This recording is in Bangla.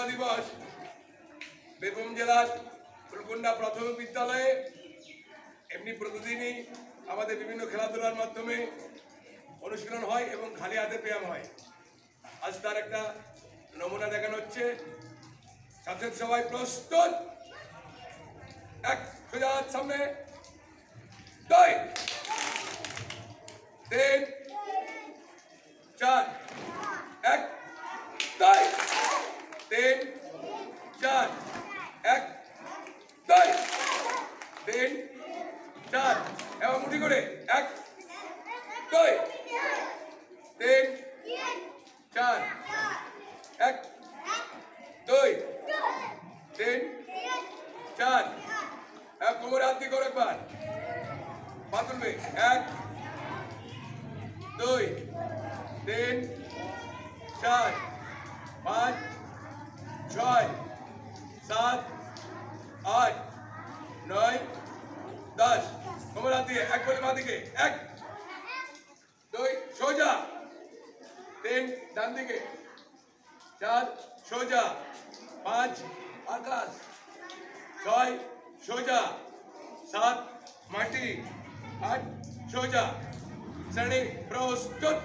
স্বাধীনতা দিবস বীরভূম জেলার ফুলকুন্ডা প্রাথমিক বিদ্যালয়ে এমনি প্রতিদিনই আমাদের বিভিন্ন খেলাধুলার মাধ্যমে অনুশীলন হয় এবং খালি হাতে ব্যায়াম হয়। আজ তার একটা নমুনা দেখানো হচ্ছে। ছাত্রের সবাই প্রস্তুত? এক, সোজা হাত সামনে, 2 3 4 1 2 3 4 1 2 3 4 এবং মুঠি করে 1 2 3 4 1 2 3 4 এক কোমরে হাত দিয়ে করো একবার, পা তুলবে, 1 2 3 4 5 6 7 8 9 10 কোমরে হাত দিয়ে এক বলে বাঁ দিকে, 1 2 সোজা, 3 ডান দিকে, 4 সোজা, 5 আকাশ, 6 সোজা, 7 মাটি, 8 সোজা। শ্রেণী প্রস্তুত।